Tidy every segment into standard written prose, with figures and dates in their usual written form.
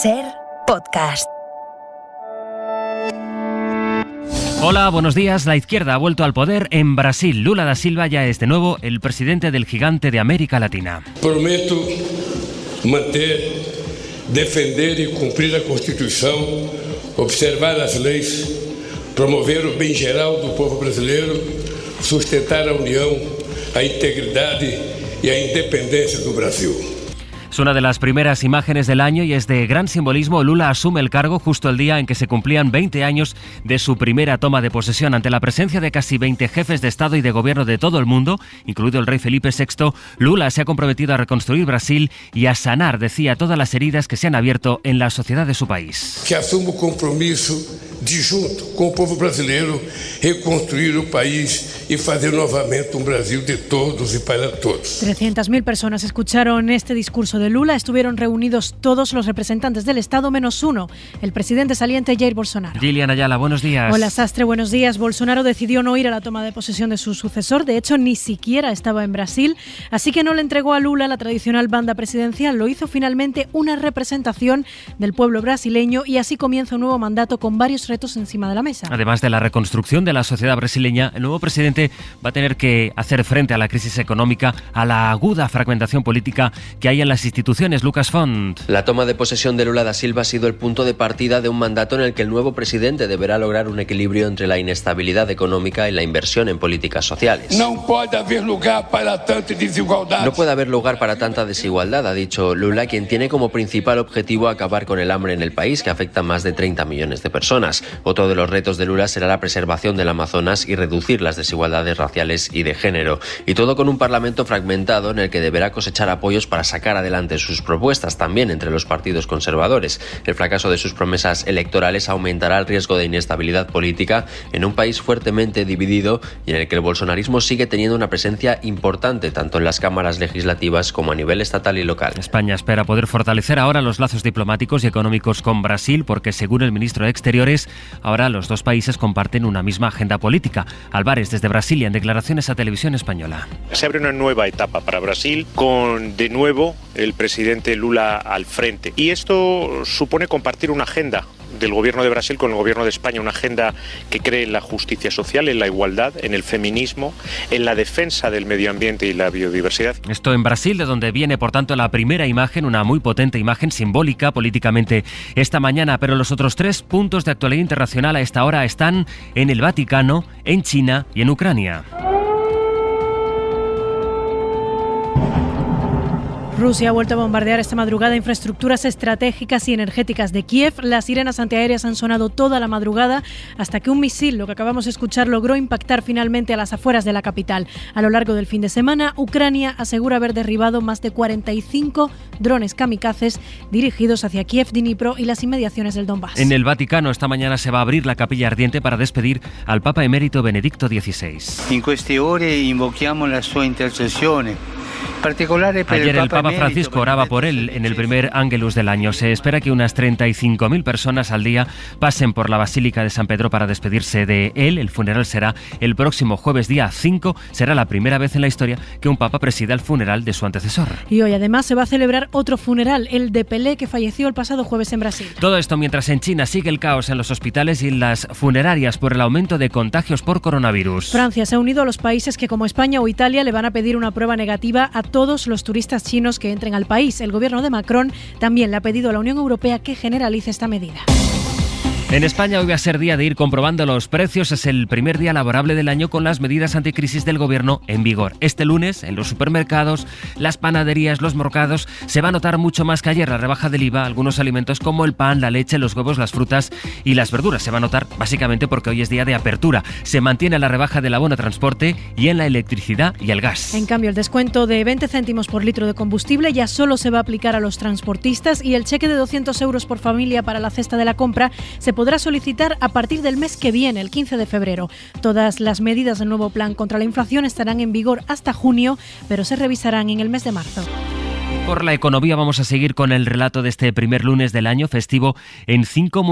SER Podcast. Hola, buenos días. La izquierda ha vuelto al poder en Brasil. Lula da Silva ya es de nuevo el presidente del gigante de América Latina. Prometo manter, defender y cumplir la Constitución, observar las leyes, promover o bem geral do povo brasileiro, sustentar a união, a integridade e a independência do Brasil. Es una de las primeras imágenes del año y es de gran simbolismo. Lula asume el cargo justo el día en que se cumplían 20 años de su primera toma de posesión. Ante la presencia de casi 20 jefes de Estado y de Gobierno de todo el mundo, incluido el rey Felipe VI, Lula se ha comprometido a reconstruir Brasil y a sanar, decía, todas las heridas que se han abierto en la sociedad de su país. Que asumo compromiso de, junto con el pueblo brasileño, reconstruir el país y hacer nuevamente un Brasil de todos y para todos. 300.000 personas escucharon este discurso de Lula. Estuvieron reunidos todos los representantes del Estado menos uno, el presidente saliente Jair Bolsonaro. Gillian Ayala, buenos días. Hola Sastre, buenos días. Bolsonaro decidió no ir a la toma de posesión de su sucesor. De hecho, ni siquiera estaba en Brasil, así que no le entregó a Lula la tradicional banda presidencial. Lo hizo finalmente una representación del pueblo brasileño y así comienza un nuevo mandato con varios retos encima de la mesa. Además de la reconstrucción de la sociedad brasileña, el nuevo presidente va a tener que hacer frente a la crisis económica, a la aguda fragmentación política que hay en las instituciones. Lucas Font. La toma de posesión de Lula da Silva ha sido el punto de partida de un mandato en el que el nuevo presidente deberá lograr un equilibrio entre la inestabilidad económica y la inversión en políticas sociales. No puede haber lugar para tanta desigualdad. No puede haber lugar para tanta desigualdad, ha dicho Lula, quien tiene como principal objetivo acabar con el hambre en el país, que afecta a más de 30 millones de personas. Otro de los retos de Lula será la preservación del Amazonas y reducir las desigualdades raciales y de género. Y todo con un parlamento fragmentado en el que deberá cosechar apoyos para sacar adelante sus propuestas, también entre los partidos conservadores. El fracaso de sus promesas electorales aumentará el riesgo de inestabilidad política en un país fuertemente dividido y en el que el bolsonarismo sigue teniendo una presencia importante tanto en las cámaras legislativas como a nivel estatal y local. España espera poder fortalecer ahora los lazos diplomáticos y económicos con Brasil porque, según el ministro de Exteriores, ahora los dos países comparten una misma agenda política. Álvarez, desde Brasilia, en declaraciones a Televisión Española. Se abre una nueva etapa para Brasil con, de nuevo, el presidente Lula al frente. Y esto supone compartir una agenda del gobierno de Brasil con el gobierno de España, una agenda que cree en la justicia social, en la igualdad, en el feminismo, en la defensa del medio ambiente y la biodiversidad. Esto en Brasil, de donde viene, por tanto, la primera imagen, una muy potente imagen simbólica políticamente esta mañana. Pero los otros tres puntos de actualidad internacional a esta hora están en el Vaticano, en China y en Ucrania. Rusia ha vuelto a bombardear esta madrugada infraestructuras estratégicas y energéticas de Kiev. Las sirenas antiaéreas han sonado toda la madrugada hasta que un misil, lo que acabamos de escuchar, logró impactar finalmente a las afueras de la capital. A lo largo del fin de semana, Ucrania asegura haber derribado más de 45 drones kamikazes dirigidos hacia Kiev, Dnipro y las inmediaciones del Donbass. En el Vaticano esta mañana se va a abrir la capilla ardiente para despedir al Papa emérito Benedicto XVI. En queste ore invochiamo la sua intercessione. Ayer el Papa Francisco oraba por él en el primer Ángelus del año. Se espera que unas 35.000 personas al día pasen por la Basílica de San Pedro para despedirse de él. El funeral será el próximo jueves, día 5. Será la primera vez en la historia que un Papa presida el funeral de su antecesor. Y hoy además se va a celebrar otro funeral, el de Pelé, que falleció el pasado jueves en Brasil. Todo esto mientras en China sigue el caos en los hospitales y en las funerarias por el aumento de contagios por coronavirus. Francia se ha unido a los países que, como España o Italia, le van a pedir una prueba negativa a todos los turistas chinos que entren al país. El gobierno de Macron también le ha pedido a la Unión Europea que generalice esta medida. En España hoy va a ser día de ir comprobando los precios. Es el primer día laborable del año con las medidas anticrisis del gobierno en vigor. Este lunes, en los supermercados, las panaderías, los mercados, se va a notar mucho más que ayer la rebaja del IVA. Algunos alimentos como el pan, la leche, los huevos, las frutas y las verduras se va a notar básicamente porque hoy es día de apertura. Se mantiene la rebaja del abono transporte y en la electricidad y el gas. En cambio, el descuento de 20 céntimos por litro de combustible ya solo se va a aplicar a los transportistas y el cheque de 200 euros por familia para la cesta de la compra se podrá solicitar a partir del mes que viene, el 15 de febrero. Todas las medidas del nuevo plan contra la inflación estarán en vigor hasta junio, pero se revisarán en el mes de marzo. Por la economía vamos a seguir con el relato de este primer lunes del año festivo en cinco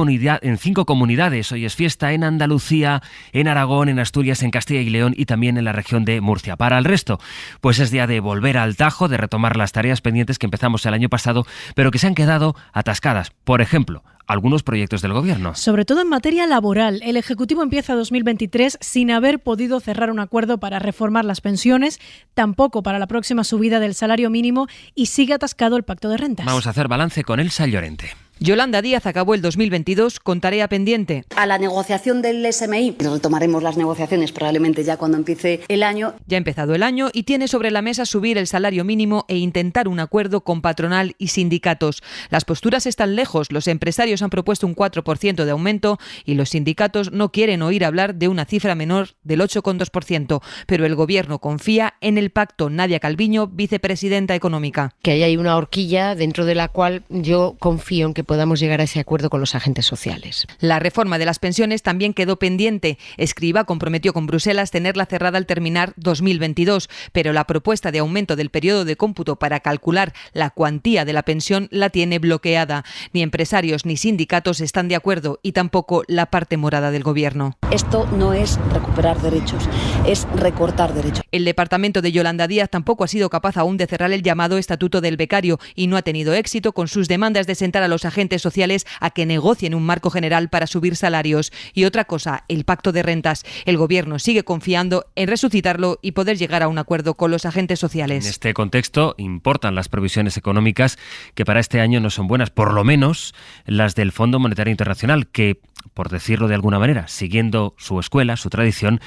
comunidades. Hoy es fiesta en Andalucía, en Aragón, en Asturias, en Castilla y León y también en la región de Murcia. Para el resto, pues es día de volver al tajo, de retomar las tareas pendientes que empezamos el año pasado, pero que se han quedado atascadas. Por ejemplo, algunos proyectos del Gobierno. Sobre todo en materia laboral. El Ejecutivo empieza 2023 sin haber podido cerrar un acuerdo para reformar las pensiones, tampoco para la próxima subida del salario mínimo y sigue atascado el pacto de rentas. Vamos a hacer balance con Elsa Llorente. Yolanda Díaz acabó el 2022 con tarea pendiente. A la negociación del SMI, retomaremos las negociaciones probablemente ya cuando empiece el año. Ya ha empezado el año y tiene sobre la mesa subir el salario mínimo e intentar un acuerdo con patronal y sindicatos. Las posturas están lejos, los empresarios han propuesto un 4% de aumento y los sindicatos no quieren oír hablar de una cifra menor del 8,2%, pero el Gobierno confía en el pacto. Nadia Calviño, vicepresidenta económica. Que ahí hay una horquilla dentro de la cual yo confío en que podamos llegar a ese acuerdo con los agentes sociales. La reforma de las pensiones también quedó pendiente. Escrivá comprometió con Bruselas tenerla cerrada al terminar 2022, pero la propuesta de aumento del periodo de cómputo para calcular la cuantía de la pensión la tiene bloqueada. Ni empresarios ni sindicatos están de acuerdo y tampoco la parte morada del Gobierno. Esto no es recuperar derechos, es recortar derechos. El departamento de Yolanda Díaz tampoco ha sido capaz aún de cerrar el llamado Estatuto del Becario y no ha tenido éxito con sus demandas de sentar a los agentes sociales a que negocien un marco general para subir salarios. Y otra cosa, el pacto de rentas. El Gobierno sigue confiando en resucitarlo y poder llegar a un acuerdo con los agentes sociales. En este contexto importan las previsiones económicas que para este año no son buenas, por lo menos las del Fondo Monetario Internacional, que, por decirlo de alguna manera, siguiendo su escuela, su tradición,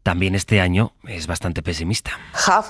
también este año es bastante pesimista. La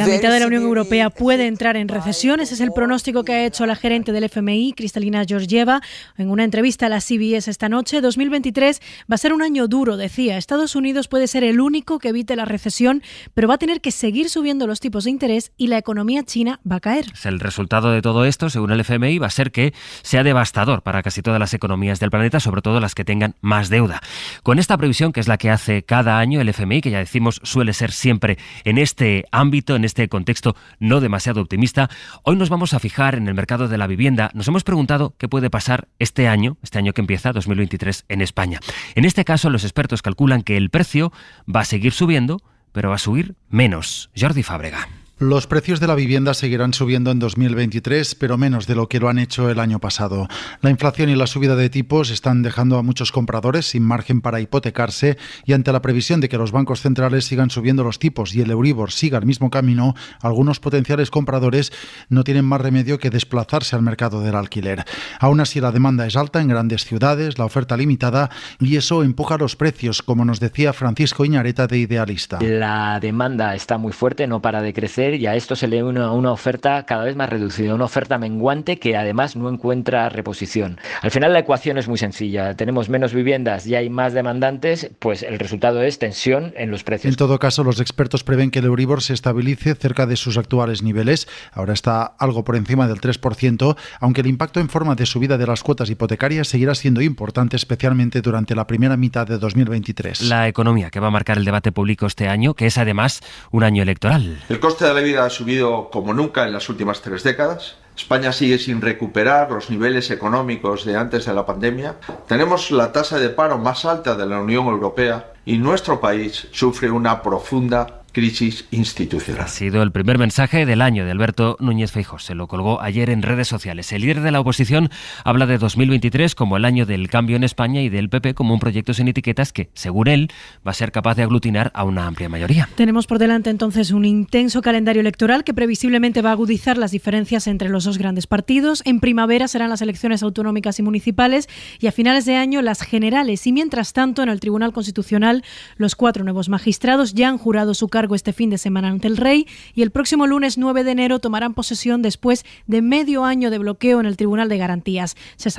mitad de la Unión Europea puede entrar en recesión. Ese es el pronóstico que ha hecho la gerente del FMI, Kristalina Georgieva, en una entrevista a la CBS esta noche. 2023 va a ser un año duro, decía. Estados Unidos puede ser el único que evite la recesión, pero va a tener que seguir subiendo los tipos de interés y la economía china va a caer. El resultado de todo esto, según el FMI, va a ser que sea devastador para casi todas las economías del planeta, sobre todo las que tengan más deuda. Con esta previsión, que es la que hace cada año el FMI, que ya decimos suele ser siempre en este ámbito, en este contexto no demasiado optimista, hoy nos vamos a fijar en el mercado de la vivienda. Nos hemos preguntado qué puede pasar este año que empieza, 2023, en España. En este caso, los expertos calculan que el precio va a seguir subiendo, pero va a subir menos. Jordi Fábrega. Los precios de la vivienda seguirán subiendo en 2023, pero menos de lo que lo han hecho el año pasado. La inflación y la subida de tipos están dejando a muchos compradores sin margen para hipotecarse y ante la previsión de que los bancos centrales sigan subiendo los tipos y el Euribor siga el mismo camino, algunos potenciales compradores no tienen más remedio que desplazarse al mercado del alquiler. Aún así, la demanda es alta en grandes ciudades, la oferta limitada y eso empuja los precios, como nos decía Francisco Iñareta de Idealista. La demanda está muy fuerte, no para de crecer. Y a esto se le une una oferta cada vez más reducida, una oferta menguante que además no encuentra reposición. Al final la ecuación es muy sencilla, tenemos menos viviendas y hay más demandantes, pues el resultado es tensión en los precios. En todo caso, los expertos prevén que el Euribor se estabilice cerca de sus actuales niveles, ahora está algo por encima del 3%, aunque el impacto en forma de subida de las cuotas hipotecarias seguirá siendo importante, especialmente durante la primera mitad de 2023. La economía que va a marcar el debate público este año, que es además un año electoral. El coste de la vida ha subido como nunca en las últimas 3 décadas. España sigue sin recuperar los niveles económicos de antes de la pandemia. Tenemos la tasa de paro más alta de la Unión Europea y nuestro país sufre una profunda crisis institucional. Ha sido el primer mensaje del año de Alberto Núñez Feijóo. Se lo colgó ayer en redes sociales. El líder de la oposición habla de 2023 como el año del cambio en España y del PP como un proyecto sin etiquetas que, según él, va a ser capaz de aglutinar a una amplia mayoría. Tenemos por delante entonces un intenso calendario electoral que previsiblemente va a agudizar las diferencias entre los dos grandes partidos. En primavera serán las elecciones autonómicas y municipales y a finales de año las generales. Y mientras tanto, en el Tribunal Constitucional, los 4 nuevos magistrados ya han jurado su cargo este fin de semana ante el Rey y el próximo lunes 9 de enero tomarán posesión después de medio año de bloqueo en el Tribunal de Garantías. Se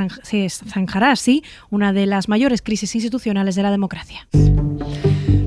zanjará así una de las mayores crisis institucionales de la democracia.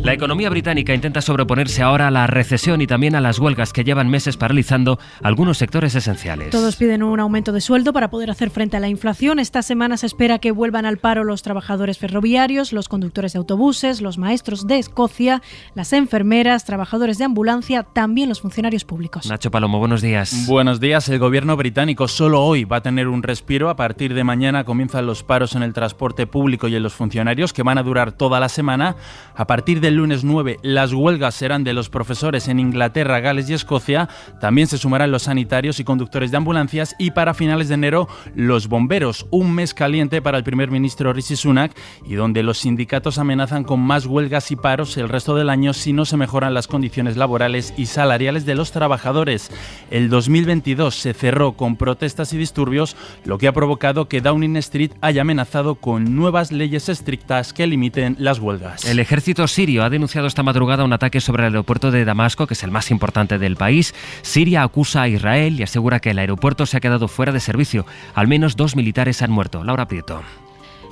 La economía británica intenta sobreponerse ahora a la recesión y también a las huelgas que llevan meses paralizando algunos sectores esenciales. Todos piden un aumento de sueldo para poder hacer frente a la inflación. Esta semana se espera que vuelvan al paro los trabajadores ferroviarios, los conductores de autobuses, los maestros de Escocia, las enfermeras, trabajadores de ambulancia, también los funcionarios públicos. Nacho Palomo, buenos días. Buenos días. El gobierno británico solo hoy va a tener un respiro. A partir de mañana comienzan los paros en el transporte público y en los funcionarios, que van a durar toda la semana. A partir del lunes 9, las huelgas serán de los profesores en Inglaterra, Gales y Escocia. También se sumarán los sanitarios y conductores de ambulancias. Y para finales de enero, los bomberos. Un mes caliente para el primer ministro Rishi Sunak y donde los sindicatos amenazan con más huelgas y paros el resto del año si no se mejoran las condiciones laborales y salariales de los trabajadores. El 2022 se cerró con protestas y disturbios, lo que ha provocado que Downing Street haya amenazado con nuevas leyes estrictas que limiten las huelgas. El ejército sirio ha denunciado esta madrugada un ataque sobre el aeropuerto de Damasco, que es el más importante del país. Siria acusa a Israel y asegura que el aeropuerto se ha quedado fuera de servicio. Al menos 2 militares han muerto. Laura Prieto.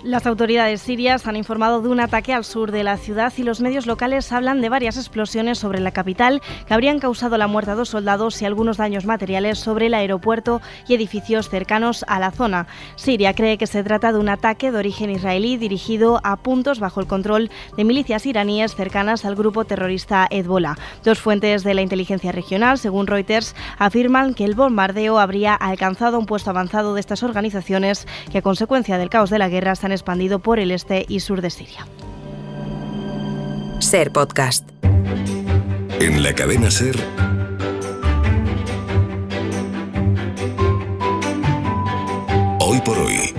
Las autoridades sirias han informado de un ataque al sur de la ciudad y los medios locales hablan de varias explosiones sobre la capital que habrían causado la muerte a 2 soldados y algunos daños materiales sobre el aeropuerto y edificios cercanos a la zona. Siria cree que se trata de un ataque de origen israelí dirigido a puntos bajo el control de milicias iraníes cercanas al grupo terrorista Hezbollah. 2 fuentes de la inteligencia regional, según Reuters, afirman que el bombardeo habría alcanzado un puesto avanzado de estas organizaciones que a consecuencia del caos de la guerra se han expandido por el este y sur de Siria. SER Podcast. En la cadena SER, Hoy por Hoy.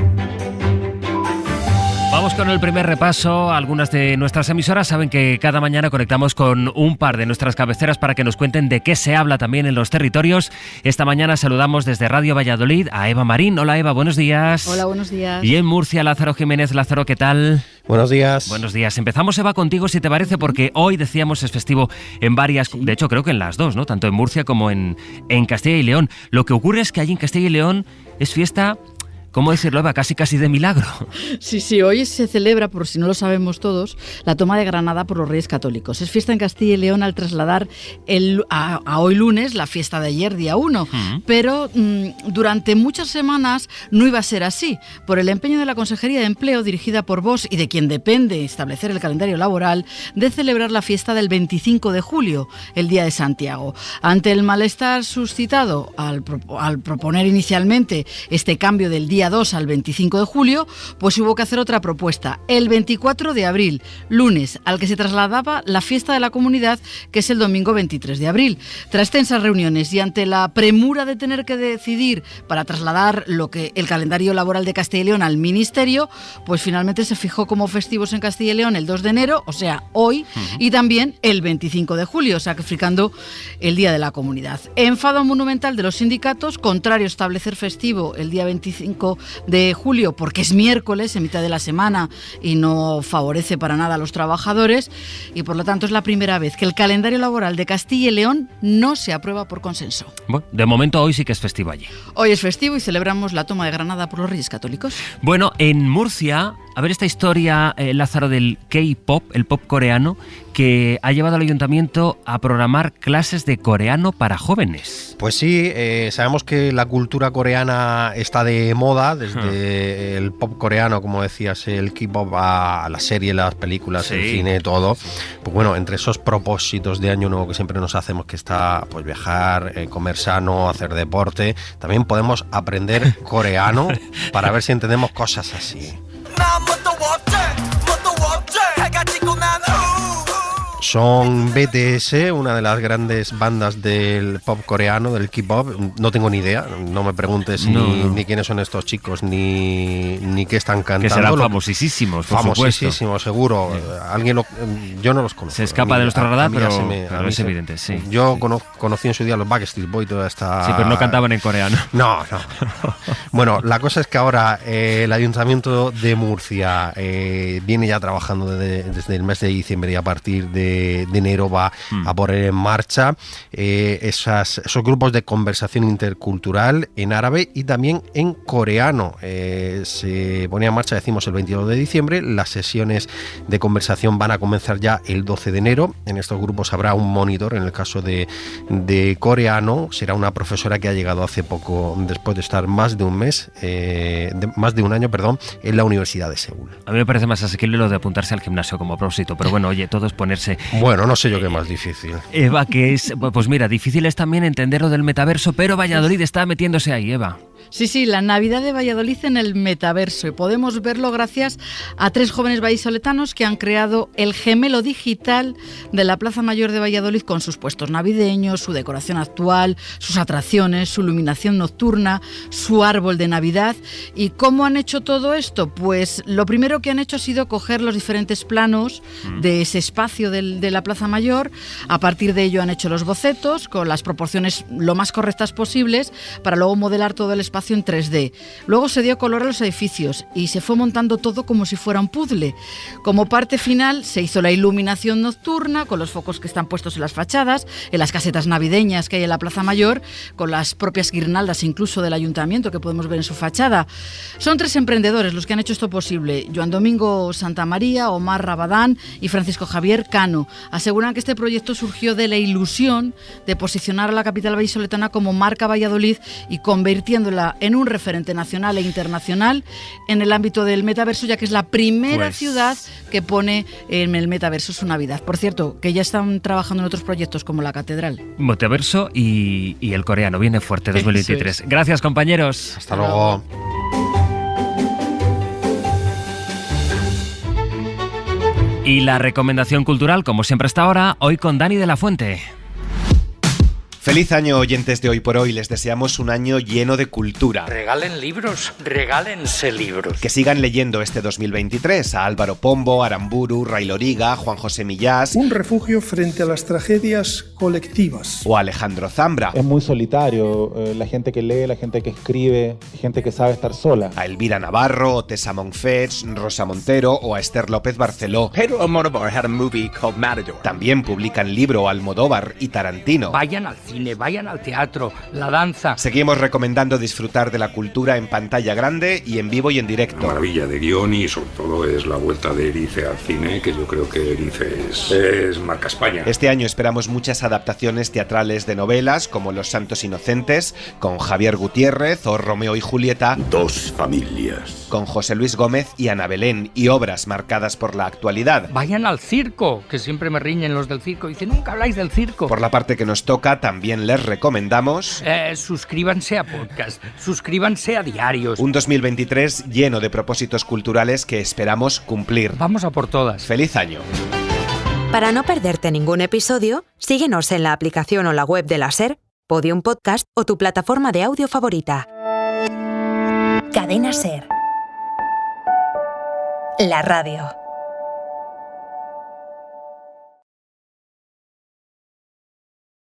Vamos con el primer repaso. Algunas de nuestras emisoras saben que cada mañana conectamos con un par de nuestras cabeceras para que nos cuenten de qué se habla también en los territorios. Esta mañana saludamos desde Radio Valladolid a Eva Marín. Hola Eva, buenos días. Hola, buenos días. Y en Murcia, Lázaro Jiménez. Lázaro, ¿qué tal? Buenos días. Buenos días. Empezamos, Eva, contigo, si te parece, porque hoy decíamos es festivo en varias, de hecho creo que en las dos, ¿no? Tanto en Murcia como en Castilla y León. Lo que ocurre es que allí en Castilla y León es fiesta... ¿Cómo decirlo, Eva? Casi de milagro. Sí, hoy se celebra, por si no lo sabemos todos, la toma de Granada por los Reyes Católicos. Es fiesta en Castilla y León al trasladar a hoy lunes la fiesta de ayer, día 1. Pero durante muchas semanas no iba a ser así. Por el empeño de la Consejería de Empleo, dirigida por Vox y de quien depende establecer el calendario laboral, de celebrar la fiesta del 25 de julio, el Día de Santiago. Ante el malestar suscitado al proponer inicialmente este cambio del día 2 al 25 de julio, pues hubo que hacer otra propuesta, el 24 de abril, lunes, al que se trasladaba la fiesta de la comunidad, que es el domingo 23 de abril. Tras tensas reuniones y ante la premura de tener que decidir para trasladar el calendario laboral de Castilla y León al Ministerio, pues finalmente se fijó como festivos en Castilla y León el 2 de enero, o sea, hoy, y también el 25 de julio, sacrificando el Día de la Comunidad. Enfado monumental de los sindicatos, contrario a establecer festivo el día 25 de julio, porque es miércoles, en mitad de la semana, y no favorece para nada a los trabajadores, y por lo tanto es la primera vez que el calendario laboral de Castilla y León no se aprueba por consenso. Bueno, de momento hoy sí que es festivo allí. Hoy es festivo y celebramos la toma de Granada por los Reyes Católicos. Bueno, en Murcia, a ver esta historia, Lázaro, del K-pop, el pop coreano, que ha llevado al ayuntamiento a programar clases de coreano para jóvenes. Pues sí, sabemos que la cultura coreana está de moda, desde el pop coreano, como decías, el K-pop, a la serie, las películas, el cine, todo. Pues bueno, entre esos propósitos de año nuevo que siempre nos hacemos, que está pues viajar, comer sano, hacer deporte, también podemos aprender coreano para ver si entendemos cosas así. Son BTS, una de las grandes bandas del pop coreano, del K-pop. No tengo ni idea, no me preguntes ni quiénes son estos chicos, ni qué están cantando. Que serán famosísimos, por famosísimos, seguro. Yo no los conozco. Se escapa de nuestro radar, pero es evidente, sí. Yo conocí en su día los Backstreet Boys, toda esta... Sí, pero no cantaban en coreano. No. Bueno, la cosa es que ahora el Ayuntamiento de Murcia viene ya trabajando desde el mes de diciembre, y a partir de de enero va a poner en marcha esos grupos de conversación intercultural en árabe y también en coreano. Se ponía en marcha, decimos, el 22 de diciembre. Las sesiones de conversación van a comenzar ya el 12 de enero. En estos grupos habrá un monitor. En el caso de coreano, será una profesora que ha llegado hace poco, después de estar más de un año, en la Universidad de Seúl. A mí me parece más asequible lo de apuntarse al gimnasio como propósito, pero bueno, oye, todo es ponerse... Bueno, no sé yo qué más difícil. Eva, que es... Pues mira, difícil es también entender lo del metaverso, pero Valladolid está metiéndose ahí, Eva. Sí, la Navidad de Valladolid en el metaverso, y podemos verlo gracias a 3 jóvenes vallisoletanos que han creado el gemelo digital de la Plaza Mayor de Valladolid con sus puestos navideños, su decoración actual, sus atracciones, su iluminación nocturna, su árbol de Navidad. ¿Y cómo han hecho todo esto? Pues lo primero que han hecho ha sido coger los diferentes planos de ese espacio de la Plaza Mayor. A partir de ello han hecho los bocetos con las proporciones lo más correctas posibles para luego modelar todo el espacio en 3D. Luego se dio color a los edificios y se fue montando todo como si fuera un puzzle. Como parte final se hizo la iluminación nocturna con los focos que están puestos en las fachadas, en las casetas navideñas que hay en la Plaza Mayor, con las propias guirnaldas incluso del ayuntamiento que podemos ver en su fachada. Son 3 emprendedores los que han hecho esto posible: Joan Domingo Santamaría, Omar Rabadán y Francisco Javier Cano. Aseguran que este proyecto surgió de la ilusión de posicionar a la capital vallisoletana como marca Valladolid y convirtiéndola en un referente nacional e internacional en el ámbito del metaverso, ya que es la primera ciudad que pone en el metaverso su Navidad. Por cierto, que ya están trabajando en otros proyectos como la Catedral. Metaverso y el coreano. Viene fuerte 2023. Gracias, compañeros. Hasta luego. Y la recomendación cultural, como siempre hasta ahora, hoy con Dani de la Fuente. Feliz año, oyentes de Hoy por Hoy. Les deseamos un año lleno de cultura. Regalen libros, regálense libros. Que sigan leyendo este 2023 a Álvaro Pombo, Aramburu, Ray Loriga, Juan José Millás. Un refugio frente a las tragedias colectivas. O Alejandro Zambra. Es muy solitario, la gente que lee, la gente que escribe, gente que sabe estar sola. A Elvira Navarro, Tessa Monfets, Rosa Montero o a Esther López Barceló. Pedro Almodóvar had a movie called Matador. También publican libro Almodóvar y Tarantino. Vayan al cine, vayan al teatro, la danza. Seguimos recomendando disfrutar de la cultura en pantalla grande y en vivo y en directo. Una maravilla de guión y sobre todo es la vuelta de Erice al cine, que yo creo que Erice es marca España. Este año esperamos muchas adaptaciones teatrales de novelas como Los Santos Inocentes, con Javier Gutiérrez, o Romeo y Julieta, Dos familias, con José Luis Gómez y Ana Belén, y obras marcadas por la actualidad. Vayan al circo, que siempre me riñen los del circo, dicen nunca habláis del circo. Por la parte que nos toca, también les recomendamos suscríbanse a podcast, suscríbanse a diarios. Un 2023 lleno de propósitos culturales que esperamos cumplir. Vamos a por todas. ¡Feliz año! Para no perderte ningún episodio, síguenos en la aplicación o la web de la SER, Podium Podcast o tu plataforma de audio favorita. Cadena SER. La radio.